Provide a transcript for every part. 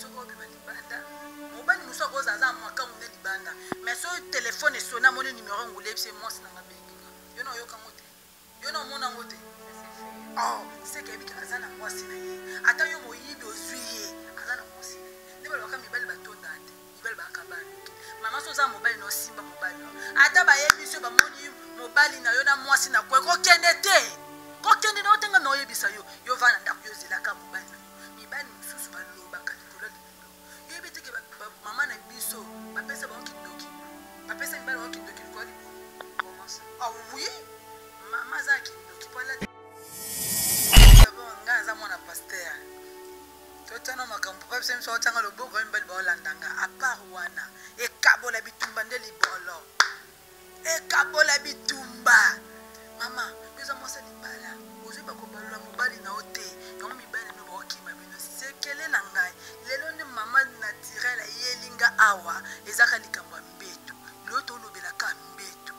biso ko bima libanda mobali muso ko zaza mwaka munene libanda mais so téléphone sona moni numéro ngule bise moi na ngabengi yo no yoka ngote yo no mona ngote oh c'est que bika azana mwasi na ye ata yo moyibi ozuye azana mwasi ne ba loka mibali batonda ate mibali bakabana mama so za mobali no simba mobali ata ba yebiso ba moni mobali na yo na mwasi na kwe ko kende te ko kende no tenga no yebisa yo vana ndako yo zilaka mobali na mibali mususu baloba kalikolo libulo yo yebite ke mama na biso bapesa ba okindoki bapesa mibali ba okindoki ko libulo ah oui mama za kindoki pola ngaza mwana pasteur totana makambo pa bise mso tanga loboko mbali ba olandanga apart wana ekabola bitumba nde libolo ekabola bitumba mama biso mosa libala ozo ba ko balola mobali na ote yo mibali no ba okima bino sekele na ngai lelo ndi mama naturel yelinga awa ezaka likambo mbetu loto lobela ka mbetu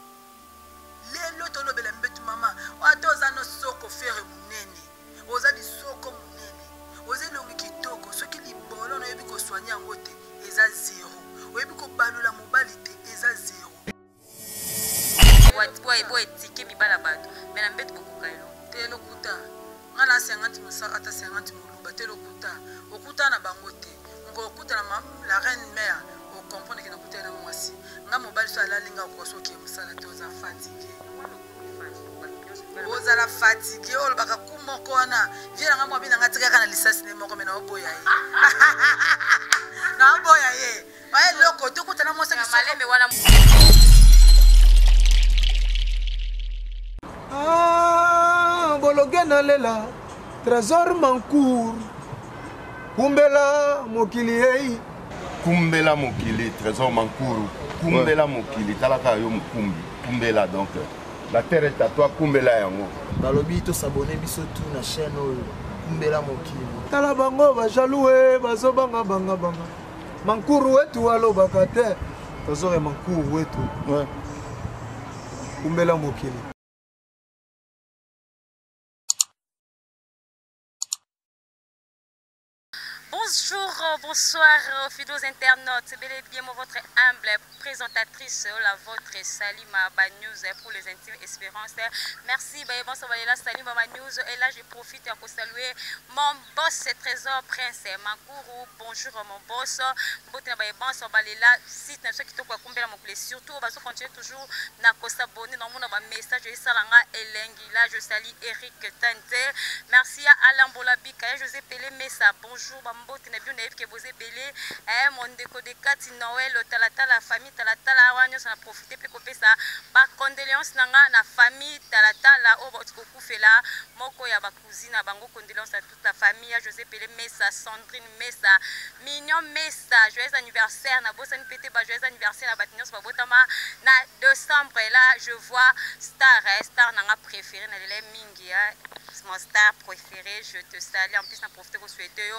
lelo to lobela mbetu mama watoza no soko fere munene oza di soko munene oza longi kitoko soki libolo na yebi ko soigner ngote eza zero oyebi ko balola mobali te eza zero boy tike mibala bato mena mbetu bokuka elo telo kuta ngana 50 musaka ata 50 muluba telo kuta okuta na bango te ngo okuta na la reine mère o comprendre que na kuta na mwasi nga mobali so alalinga ko soki musala te oza fatigué ozala fatigué olobaka kumoko wana viela nga mwabi na nga tikaka na lisasi ne moko mena oboya ye na oboya ye baye loko tokuta na mwasi malembe wana bologena lela trésor mancour kumbela mokili ei kumbela mokili trésor mancour kumbela mokili talaka yo mukumbi kumbela donc la terre est à toi kumbela yango balobi to s'abonner biso tout na chaîne oyo kumbela mokili tala bango bajalue bazobanga banga mancour wetu alobaka te trésor mancour wetu kumbela mokili. Bonjour, bonsoir, fidèles internautes. C'est bel et bien votre humble présentatrice, la vôtre Salima News pour les intimes espérances. Merci, bonsoir, Salima News. Et là, je profite pour saluer mon boss, Trésor Prince Mankourou. Bonjour, mon boss. Surtout, on continue toujours à s'abonner dans mon message. Là, je salue Eric Tante. Merci à Alain Bolabika, José Pelé Messa. Bonjour, Bambote Nabiou Naïf Kebosé Belé. Mon déco de Kati Noël, Talata, la famille Talata, Wanyo, ça a profité pour couper ça. Ba condoléances nanga na famille Talata, la Obotkoku Fela, Moko ya ba cousine, Bango condoléances à toute la famille, José Pelé Messa, Sandrine Messa, Mignon Messa, joyeux anniversaire, na Bossani Pété, joyeux anniversaire, na Batignos, Babotama, na décembre, et là, je vois Star nanga préféré, na Lele Mingi, mon star préféré, je te salue, en plus, na profité pour souhaiter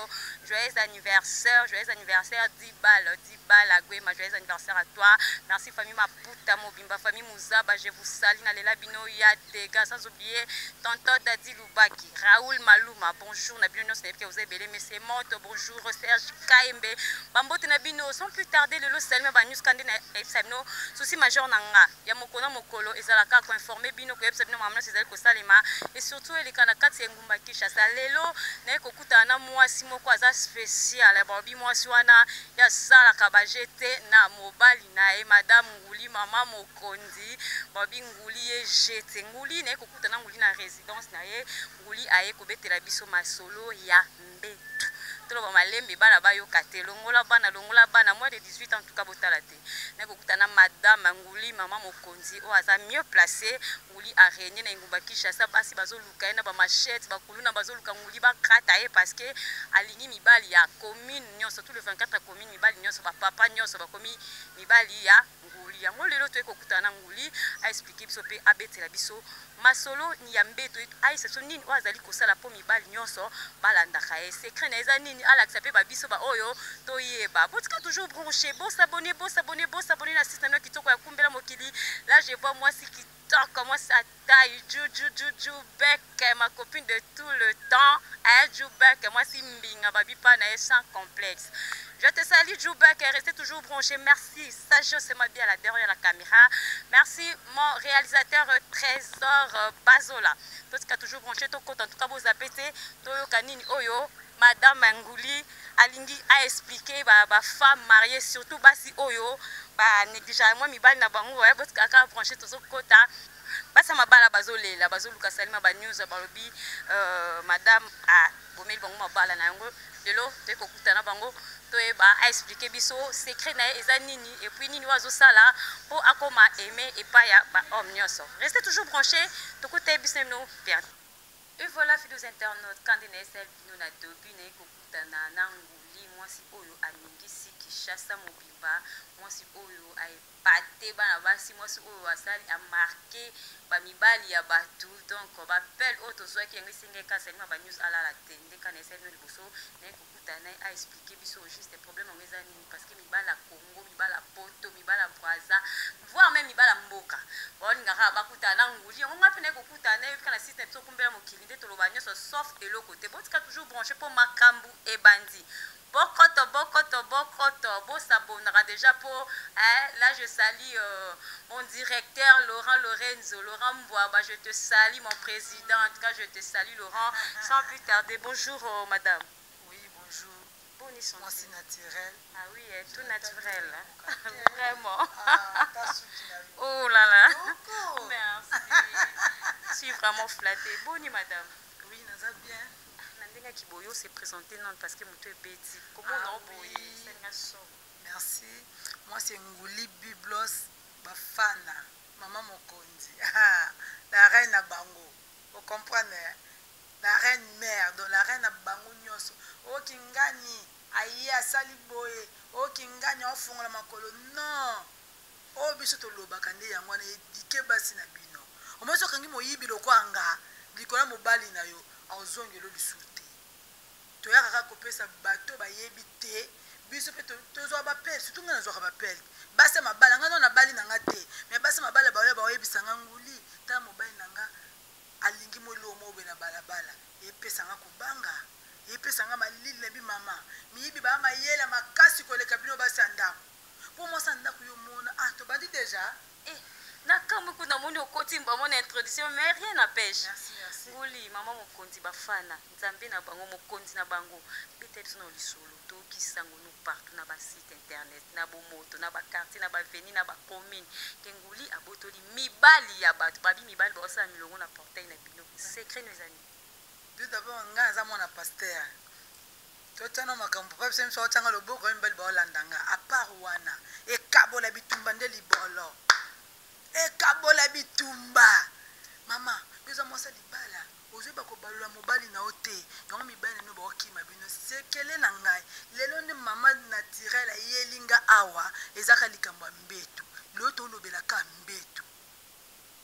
joyeux anniversaire, 10 balles à Goué, joyeux anniversaire à toi. Merci famille Maputa, Mobimba, famille Mouzaba, je vous salue, Nalela Bino, Yadega, sans oublier tonton Dadi Loubaki, Raoul Malouma, bonjour, Nabino, que vous avez belé, mais c'est mort, bonjour, Serge Kaimbe, Bambote Nabino, sans plus tarder, le lot Salma Banus Kandé, Epsabino, souci majeur Nanga, Yamokona Mokolo, Ezalaka, pour informer Bino, que Epsabino, Mamna, Cézal Kosalema, et surtout, les Kanakats et Ngumba Kishasa, Lelo, Nekokuta, moi, Simoko, Aza spécial, Bobby, moi, Suana, Yasala Kabajete, na mobali na e madame Nguli, maman Mokondi, Bobby Nguli e jete, Nguli, Nekokuta, Nguli na résidence na e, Nguli aye kobete la biso masolo ya mbetu. Tout le monde malembe bana bayo kate longola bana moins de 18 ans en tout cas botalate nekokuta na madame Nguli maman Mokonzi o aza mieux placé Nguli a régné na Ngumba Kishasa basi bazoluka na ba machette bakuluna bazoluka Nguli ba krata e parce que alingi mibali ya commune nyonso tout le 24 commune mibali nyonso ba papa nyonso ba komi mibali ya Nguli yango lelo to ekokuta na Nguli a expliquer biso pe abetela biso masolo ni ya mbeto ai ce sont nini wazali kosala po mibali nyonso balandaka e secret na eza nini ala accepter ba biso ba oyo to yeba botika toujours branché bon s'abonner na système kitoko ya kumbela mokili. Là je vois moi si kitoko moi ça taille Ju Bec ma copine de tout le temps elle Ju Bec moi si mbinga babi pa na sans complexe Je te salue, Djoubek, restez toujours branché. Merci, Sajo, c'est ma bien là derrière la caméra. Merci, mon réalisateur Trésor Bazola. Toi, tu as toujours branché ton compte. En tout cas, vous appelez Toyo Kanini Oyo, Madame Ngouli, Alingi a expliqué, femme mariée, surtout Basi Oyo, négligemment, mi bal na bango, parce que a branché tout ce quota. Basa mabala bazole, la bazolu kasalima ba news balobi, Madame a bomel bango mabala na yango. Lelo, te kokutana bango. A expliqué biso secret na eza nini et puis nini wazo sala pour akoma aimer et pas ya ba homme nyonso. Restez toujours branchés to côté business no perdre. Et voilà fidèles internautes quand on est celle nous na dobi na kokutana na nguli mwasi oyo alingisi Kishasa mobimba mwasi oyo ay pate bana basi mwasi oyo asali a marqué ba mibali ya batu donc ba appel auto soit qui ngisinge ka selma ba news ala la tende quand on est no liboso na kokutana a expliquer biso juste problème en meza nini parce que mibala Congo mibala Poto mibala Brazza voire même mibala Mboka bolingaka bakutana nguli on ngapi na kokutana kana système so kumbela mokili nde toloba nyonso sauf eloko te botika toujours branché pour makambu e bandi bokoto bo s'abonnera déjà pour là je salue mon directeur Laurent Lorenzo Laurent Mbouaba, je te salue mon président, en tout cas je te salue Laurent sans plus tarder. Bonjour madame. Oui, bonjour. Bonne santé. Moi c'est naturel. Ah oui, tout naturel. Vraiment. Oh Oh là là. Merci. Je suis vraiment flattée. Bonne madame. Oui, nous allons bien. Nandinga Kiboyo s'est présenté non parce que Moutou est bêti. Comment on boye? Merci. Moi c'est Ngouli Biblos Bafana. Maman Mokonzi. La reine à Bango. Vous comprenez? La reine mère, donc la reine à Bango Nyoso. O Kingani. Aïe à Saliboye. O Kingani au fond la makolo. Non. O bisoto loba kande yangwana dike basi na bino. O moso kangi moyibi lokwanga. Likola mobali na yo. Auzongelo lisute. Toyaka kopesa bato bayebi te. Biso pe tozo ba pel, surtout ngana zo ba pel. Basa mabala ngana na bali nanga te. Mais basa mabala ba oyebisa nganguli ta mobali nanga alingi molo mo be na balabala. Epesa nga kubanga. Epesa nga malili na bi mama. Miyibi ba mayela makasi koleka bino basa ndako. Pour moi ça ndako yo mona to bandi déjà. Nakama kuna moni okoti mba mona introduction mais rien n'empêche. Merci. Nguli mama mokonzi bafana nzambe na bango mokonzi na bango peut-être no lisolo to kisango no partout na ba site internet na bo moto na ba quartier na ba veni na ba commune kenguli abotoli mibali ya batu babi mibali ba sa milongo na portail na bino secret nos amis. Tout d'abord ngaza mona pasteur. Totana makambo pa bise mso tanga loboko mbali ba olandanga a part wana e kabola bitumba nde libolo. E kabola bitumba. Mama, biso mosa libala. Ozoba ko balula mobali na ote. Yango mibali no ba okima bino sekele na ngai. Lelo nde mama naturel yelinga awa ezaka likambo mbetu. Lelo to lobela ka mbetu.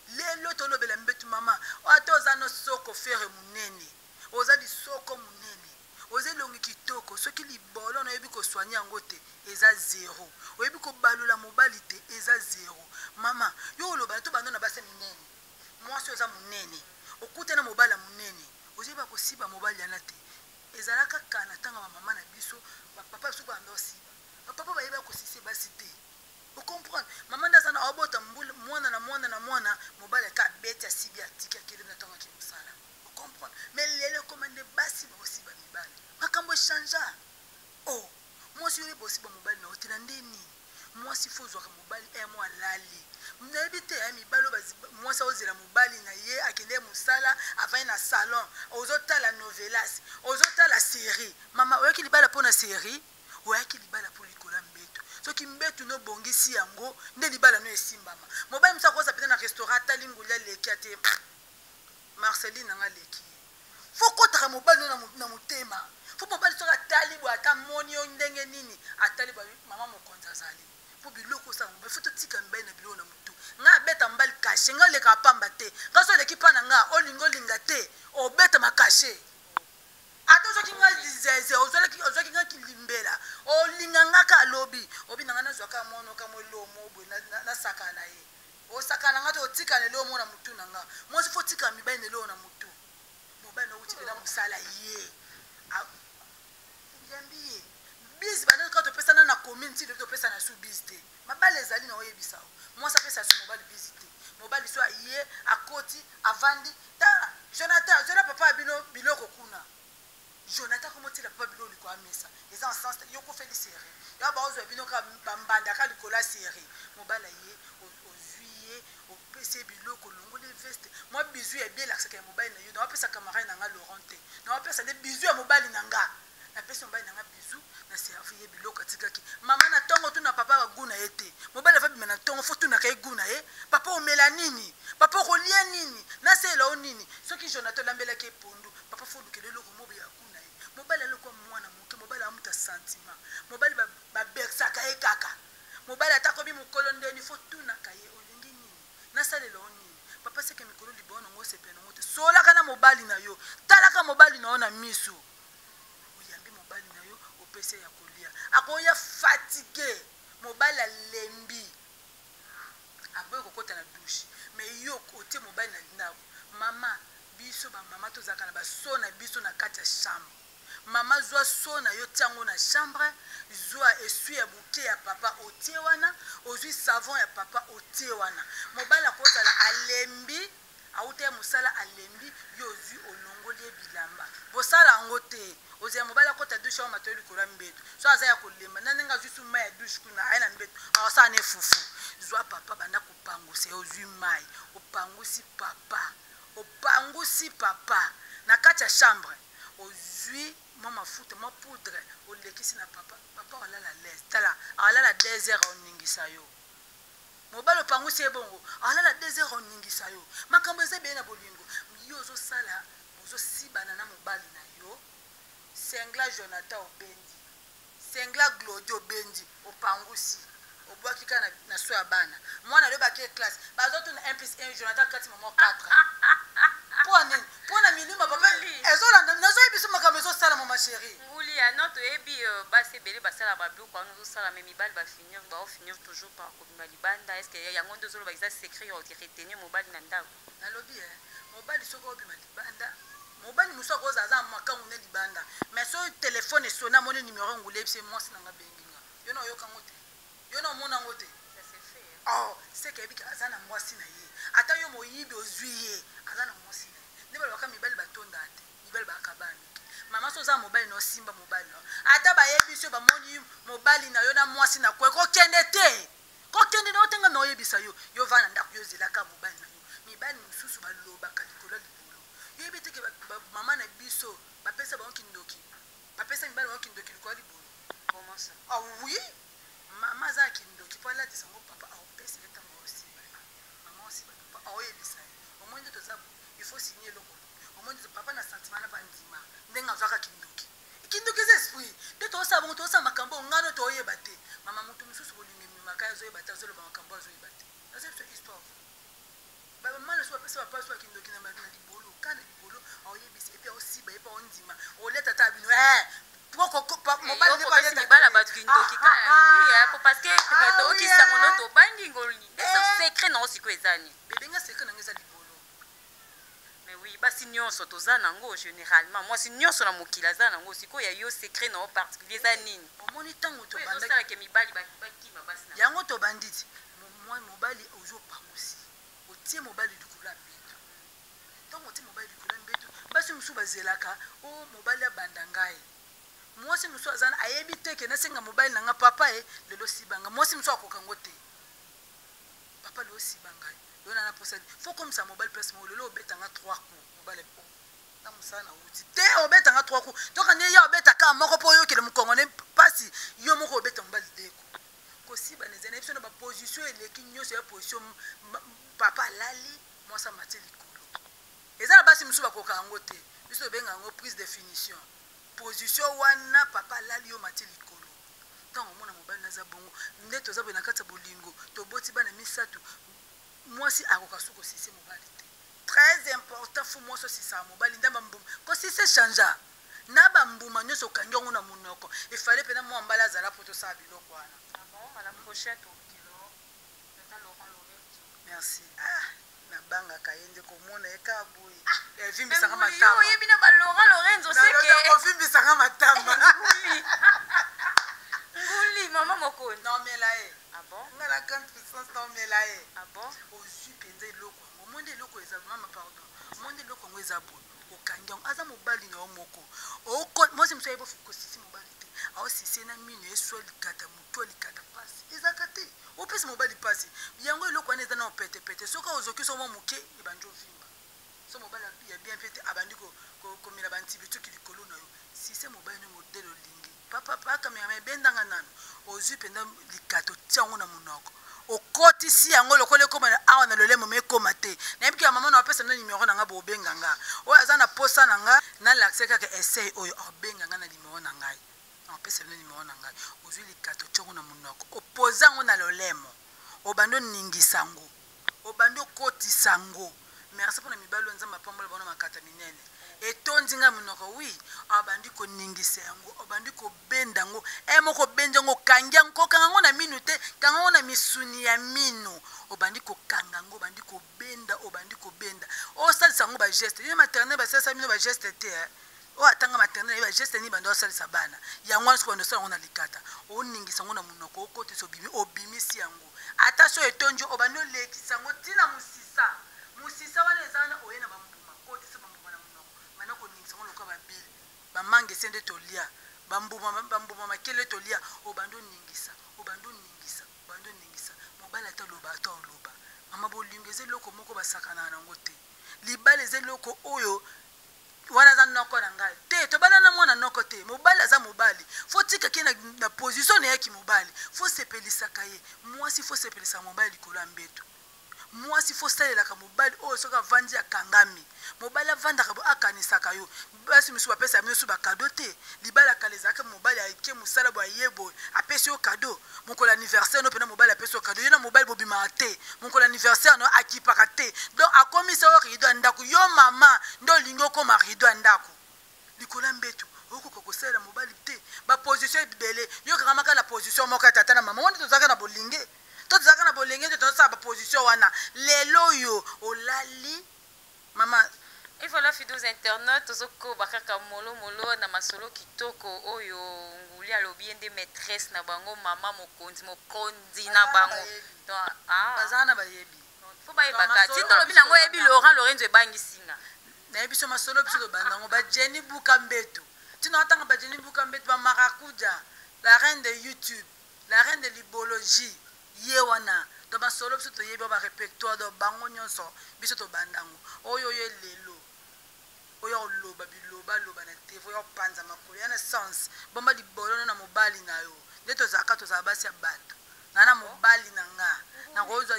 Lelo to lobela mbetu mama. Otoza no soko fere munene. Oza di soko munene. Oze longi kitoko soki libolo na yebi ko soigner ngote eza zéro. Oyebi ko balula mobali te eza zéro. Mama, yo loba to bando na base minene. Moi so za munene. Okute na mobala munene. Oziba ko siba mobali yana te. Ezalaka kana tanga mama na biso, papa biso ba ndosi. Papa ba yeba ko sisi basi te. Vous comprenez? Maman ndaza na obota mbula mwana mobali ka beti ya sibi atika kile na tanga ki musala. Vous comprenez? Mais lele commande basi ba aussi ba mibali. Makambo chanja. Oh, moi si yule bosi ba mobali na otela ndeni. Moi si faut zwa mobali moi lali. Mnabite mibalo bazi moi sa ozela mobali na ye akende musala avant na salon. Ozota la novelas, ozota la série. Mama oyaki libala pona série, oyaki libala pour likola mbetu. Soki mbetu no bongisi yango nde libala no esimbama. Mobali msa koza pena na restaurant talingulia leki ate Marceline nga leki. Faut kotaka mobali na mutema. Faut mobali soka talibu ata moni yo ndenge nini atali ba mama mokonza zali. Pour biloko sa mobali faut tika mbaye na biloko na mutu. Nga beta mbali kashe nga leka pamba te. Nga so leki pana nga olingo linga te. O beta makashe. Ato soki nga zeze ozaki nga kilimbela. O linga nga ka lobi. Obi nanga na zwaka mono ka molomo bo na sakana ye. O sakana nga to tika le lo mona mutu nanga. Mo si faut tika mibaye ne lo na mutu. Mobali no uti bela musala ye. Jambiye. Bizi bana ka to mini ti lebi topesa na su bisi te mabali ezali na oyebisa mwasi apesa su mobali bisi te mobali so aye akoti avandi ta jonathan papa ya bino biloko kuna jonathan komotila papa bino likolo amesa eza en sens yo kofeli série yo baozwa bino ka bambandaka likolo ya série mobali aye ozwi ye opesa biloko longoli veste mwa bizu ya ebielakisaka ya mobali na yo na wapesa camarade na nga laurent te na wapesa nde bizu ya mobali na nga napesi mobali na nga bizu na servi ye biloko atikaki mama na ntongo tuna papa baguna ye te mobali avabima na ntongo fo tunaka ye guna ye papa omela nini papa okolia nini nasela o nini soki jonathan olambelaki epondu papa fo olukela eloko mobe ya guna ye mobali alokwa mwana moke mobali amuta sentiment mobali babersaka ye kaka mobali atakobi mokolo ndeni fo tunaka ye olingi nini nasalela o nini papa seke mikolo libao nango osepela nango te solaka na mobali na yo talaka mobali na yo na miso oyambi mobali na yo opesa ya kolia akoya fatigue mobali alembi aboyi kokota na douche mais yo otie mobali na ndako mama biso bamama tozalaka na baso na biso na kati ya chambre mama zwa so na yo tiango na chambre zwa esui ya buke ya papa otie wana ozwi savon ya papa otie wana mobali akozala alembi auta ya mosala alembi yo ozwi olongoli ye bilamba bosala yango te ozala mobali akota douche ao matoyo likolo ya mbeto so aza ya kolemba na ndenge azwi su mai ya douche kuna aye na mbeto akosala ne fufu zwa papa banda kopangusa ye ozwi mai opangusi papa na kati ya chambre ozwi mwa mafuta mwa poudre olekisi na papa olala lese tala alala 2 heures oningisa yo mobali opangusi ye bongo alala 2 heures oningisa yo makambo eza ebeye na bolingo yo ozosala ozosibana na mobali na yo sengla jonathan obendi sengla glodi obendi opangusi obwaki kaka na so ya bana mwana alobaki classe bazotuna 1+1 jonathan kati mama 4 mpo nini mpo na milima papa ezolanda nazoyebiso makambo ezosala mama chéri nguli ano toyebi basi ebele basala babiloko wana ozosala me mibali baofinir toujours par kobima libanda est ce que yango nde ozoloba eza secret oretenir mobali na ndako nalobi mobali soki obima libanda mobali mosu akoza aza makangu ne libanda mais so telefone esoni amoni numero ngulu yebise mwasi nanga benginga yo na oyokango te yo na omonango te seke yebiki aza na mwasi na ye ata yo moyibi ozwi ye aza na mwasi na ye nde balobaka mibali batonda te mibali bakaba miki mama so oza mobali na osimba mobali na ata bayebi so bamoni mobali na yo na mwasi na kwe kokende te kokende na otenga na oyebisa yo vana ndako yo zelaka mobali na yo mibali mosusu balobaka likolo libolo yoyebi teke mama na biso bapesa bango kindoki bapesa mibali bango kindoki likolo libolo oui mama aza kindoki mpo alatisa ngo papa aopesa ye ntango aosimba mama osimba papa aoyebisa ye omoi nde toza il faut signer eloko omoi nde papa na sentiment na bandima ndenge azwaka kindoki eza esprit nde toosala bongo toosala makambo ngano tooyeba te mama moto mosusu bolingo emimaka ye azoyeba te azoloba makambo azoyeba te aza biso histoire bamama loso bapesa bapa so ya kindoki na libolo kana libolo aoyebisa epi aosiba ye mpe aondima oleta ta bino mobala bato kindoki kaka parce que tookisanga no tobandi ngoli secret nango sikoyo ezani bebenga secret nango eza libolo mais oui basi nyonso toza nango généralement mwasi nyonso na mokili aza nango sikoyo ya yo secret nango particulier eza nini omoni ntango tosalake mibali bakima basi yango tobandi ti mobali ozopangusi otie mobali likolo ya mbeto ntango otie mobali likolo ya mbeto basi mosusu bazelaka o mobali abanda ngai mwasi mosusu azana ayebi te ke nasenga mobali na nga papa ye lelo sibanga mwasi mosusu akokango te papa lelo sibanga yo na posadi fo komisa mobali place mo lelo obetanga 3 coups mobali po na musala na uti te obetanga 3 coups toka ne ya obetaka moko po yo kele mukongone pasi yo moko obeta mobali deko kosiba nezana ebiso na ba position eleki nyonso ya position papa lali mwasa matie likolo ezala basi mosusu bakoka yango te biso benga yango prise de finition position wana papa lali yo matie likolo ntango omona mobali naza bongo nde toza boye na kati ya bolingo toboti bana misato mwasi akoka suki osise mobali te très important fu mwasi osisa mobali nde bambuma kosise changea na bambuma nyonso okangi yango na monoko efale mpena mwa mbala azala po tosala biloko wana merci nabangaka ye nde komona ye kaka boye evimbisaka matama oyebi na balora lorenzo seke ovimbisaka matama nguli mama moko mwasi mosusu ayebi kosisi mobali te aosisi na mino eswa likata motu alikata pasi ezalaka te opesi mobali pasi yango eloko wana eza na opetepete soki ozoki so mwa moke ebandi ovimba so mobali ya bien mpe te abandi komela bantibituki likolo na yo sise mobali no modele olingi papa kamera ebendanga nano ozwi mpenza likata otia yango na monoko okotisi yango lokola ekoma awa na lolemo me ekoma te nayebiki ya mama na apesa na nimero na nga bobenga nga oyo aza na posa na nga nalakise kaka essai oyo obenga nga na nimero na ngai apesa na nimero na ngai ozwi likata otia yango na monoko opoza yango na lolemo obandi oningisa yango obandi okotisa yango merci mpona mibali oyo nzambe apambola bona makata minene etondi nga monoko wi abandi koningisa yango obandi kobenda yango moko obenda yango okangi yango kokanga yango na minu te kanga yango na misuni ya mino obandi kokanga yango obandi kobenda osalisa yango bageste ye maternel basalisa mino bageste te oyo atanga maternel ye bageste nini bandi osalisa bana yango wana soki bandi osala yango na likata oningisa yango na monoko okotisa obimisi yango ata so etondi obandi olekisa yango ntina mosisa wana eza wana oye na bambuma kotisa bambuma na monoko mana koningisa yango lokola babile bamange ese nde tolia bambuma makele tolia obandi oningisa mobali ata oloba mama bolingo eza eloko moko basakanaka nango te libala eza eloko oyo wana aza noko na ngai te tobala na mwana noko te mobali aza mobali fo tikaki na position na yaki mobali fo sepelisaka ye mwasi fo sepelisaka mobali likolo ya mbeto mwasi fo salelaka mobali oyo soki avandi akangami mobali avandaka bo akanisaka yo basi mosusu bapesa bino so bakado te libala kala ezalaka mobali ake mosala bo aye boye apesi yo kado mokolo anniversaire no mpena mobali apesi yo kado yo na mobali bobimaka te mokolo anniversaire no akipaka te donc akomisa yo rido ya ndako yo mama nde olingi okoma rido ya ndako likolo ya mbeto okoka kosalela mobali te baposition ebele yo kakamaka na position moko ya tata na mama wana tozalaka na bolinge tozalaka na bolenge te tozosala baposition wana lelo oyo olali mama Et voilà, fidèles internautes, tozokoba kaka molo na masolo kitoko oyo nguli alobi ende maîtresse na bango mama mokonzi na bango. Donc bazana bayebi. Faut ba yebaka. Tito lobi nango yebi Laurent Lorenzo ebangi singa. Na yebi so masolo biso bandango ba Jenny Bukambeto. Tino atanga ba Jenny Bukambeto ba Marakuja, la reine de YouTube, la reine de l'ibologie. Yewana. Donc masolo biso to yebi ba répertoire do bango nyonso biso to bandango. Oyo lelo. Oyo loba biloba na TV oyo panza makolo yana sens bomba libolo na mobali na yo ndeto zakato za basi ya bato na mobali na nga na koza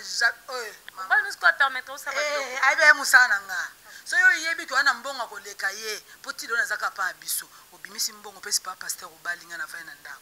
mobali nusko permettre ça ba biloko aibe musana nga so yo yebi ko ana mbongo koleka ye potilo na zaka pa biso obimisi mbongo pesi pa pasteur obali nga na fa na ndako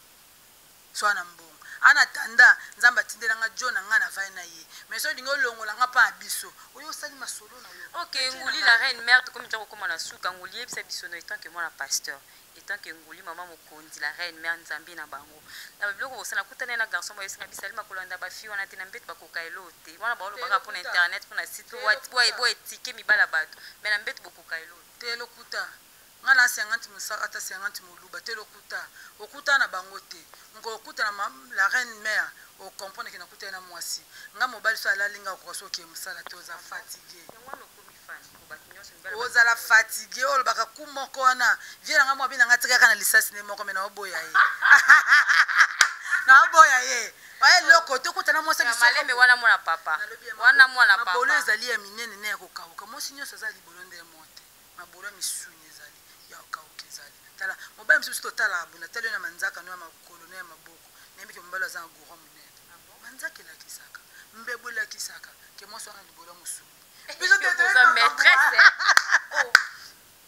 so ana mbongo ana tanda nzamba tindela nga jona nga na fa na ye mais so dingo longola nga pa biso oyo sali masolo na yo. OK, nguli la reine mère comme tu comme na suka nguli ebisa biso no étant que moi la pasteur étant que nguli maman mokondi la reine mère nzambi na bango na biloko bosana kutana na garçon moyo singa bisali makolanda ba fi wana tina mbete bakoka elote wana ba baka pour internet pour na site bo etike mibala bato mais na mbete bokoka elote telo kuta nga na 50 musaka ata 50 moluba telo kuta okuta na bango te ngo okuta na la reine mère o comprendre que na kuta na mwasi nga mobali so alalinga ko so ke musala to za fatigué ozala fatigué olo baka kumoko wana viela nga mwabi na nga tika kana lisasi ne moko mena oboya ye na oboya ye wae loko to kuta na mwasi biso maleme wana mwana papa wana mwana papa bolo ezali ya minene ne ko kauka mwasi nyoso zali bolo nde mote mabolo misuni ezali ya kauka ezali tala mobali msusu to tala abuna tala na manzaka no makolo ne maboko nembi ke mbalo za ngoro munene manzaka la kisaka mbebo la kisaka ke mwasi wana libolo musuni biso te maîtresse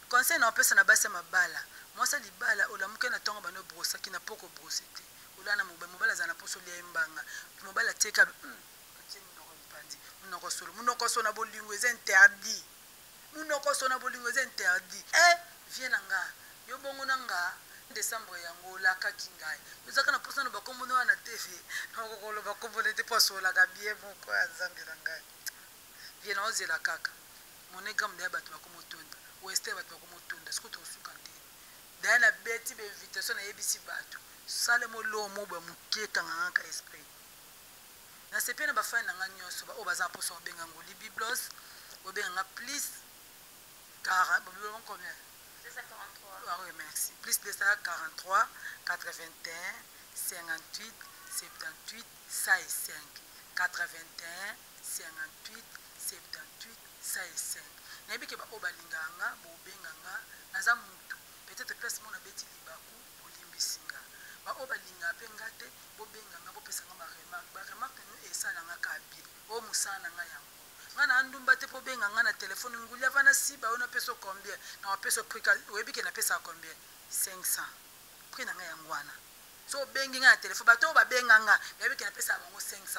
conseil na pesa na basi mabala mwasa libala olamuke na tongo bano brosa kina poko brosete olana mobala za na poso lia mbanga mobala teka munoko sona bolingo est interdit viens nga yo bongo nanga décembre yango la kakingai yozaka na poso na bakombo na TV na kokolo bakombo te poso la kabie moko ya nzambe na ngai viens na ozela kaka monegam de bato bakomotonda weste bato bakomotonda siko to suka te dana beti be invitation na yebisi bato sale molo mo ba mukeka ngaka esprit na sepena ba fana nga nyoso ba obaza poso benga ngoli biblos obenga please car biblos combien Ah oui, merci. Plus 243 81 58 78 105 81 58 78 105. Nayebi ke ba obalinganga bobenganga naza mutu peut-être place mona beti libaku olimbisinga ba obalinga pe ngate bobenganga bopesanga ba remarque no esalanga kabi o musana nga yango ngana ndumba te bobenganga na telefone nguli avana siba ona peso combien na peso prix webi ke na pesa combien 500 prix na nga yangwana so bengi nga telefone bato babenganga yebi ke na pesa bango $500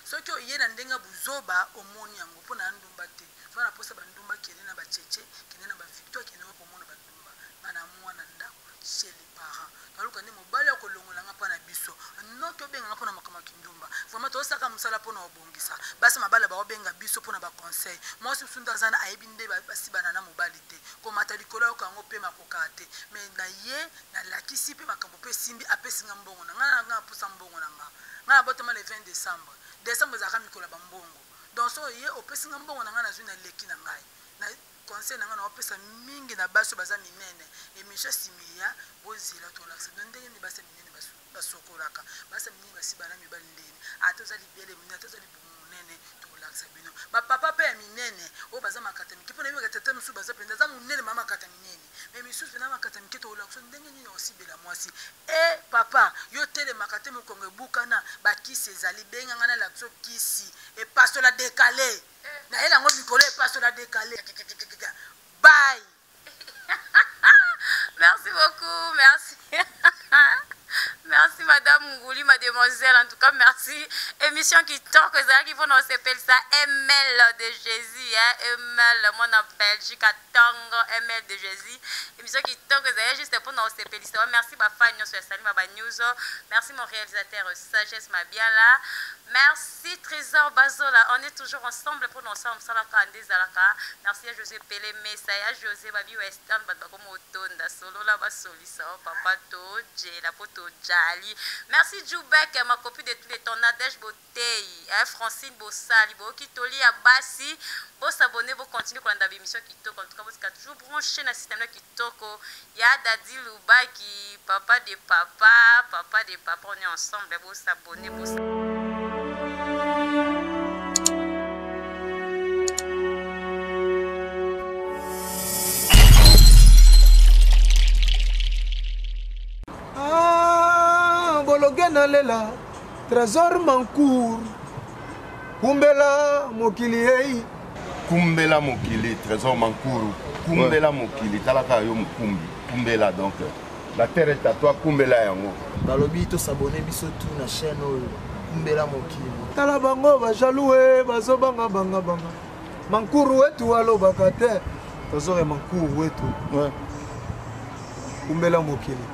soki oyena ndenga buzoba omoni yango pona ndumba te fana posa bandumba kene na bacheche kene na ba victoire kene ko mona bandumba bana mwana ndako chez les parents baluka ndi mobali akolongola nga pa na biso noto benga nga pona makama kindumba vraiment to saka musala pona obongisa basi mabala ba obenga biso pona ba conseil moi si sunda zana ayebi nde basi bana na mobali te ko mata likola ko ngo pe makoka te mais na ye na lakisi pe makambo pe simbi apesi nga mbongo na nga pusa mbongo na nga botama le 20 décembre za kamikola ba mbongo donc so ye opesi nga mbongo na nga na zwi na leki na ngai na conseil na nga na opesa mingi na baso baza minene emisha simia bozila to laksa ndenge ni basa minene basokolaka basa minene basi bana mibali ndeni atoza libele minene atoza libumunene to laksa bino ba papa pe ya minene o baza makata miki pona yeka tete musu baza penda za munene mama makata minene mais misu pena makata miki to laksa ndenge ni osibela mwasi papa yo tele makata mu kongo bukana bakisi ezali benga ngana lakso kisi et passe la décalé na ela ngo mikolo et passe la décalé bye. Merci beaucoup, merci. Merci Madame Ngouli, mademoiselle, en tout cas merci. Émission qui toque, qui vont nous s'appelle ça ML de Jésus, ML, mon Belgique à Tango, ML de Jésus. Émission qui toque, juste pour nous s'appeler ça. Merci ma fan, nous sommes salut ma news. Merci mon réalisateur Sagesse Mabiala. Merci Trésor Bazola, on est toujours ensemble pour nous ensemble salaka andezalaka. Merci à José Pelé Messaya, José Babi Western, Batako Motonda, Solo la Basolisa, Papa To, la Poto Jali. Merci Djoubek, ma copine de tous les temps, Nadège Botei, Francine Bossali, Kitoli Abassi. Vous s'abonnez, vous continuez pour la émission qui toque. En tout cas, vous êtes toujours branché dans le système qui toque. Il y a Dadi Louba qui, papa de papa, on est ensemble. Vous s'abonnez, vous s'abonnez. bologena lela trésor mancour kumbela mokili ei kumbela mokili trésor mancour kumbela mokili talaka yo mukumbi kumbela donc la terre est à toi kumbela yango balobi to s'abonner biso tout na chaîne oyo kumbela mokili tala bango bajaloue bazobanga banga mankuru wetu alobaka te trésor ya mankuru wetu kumbela mokili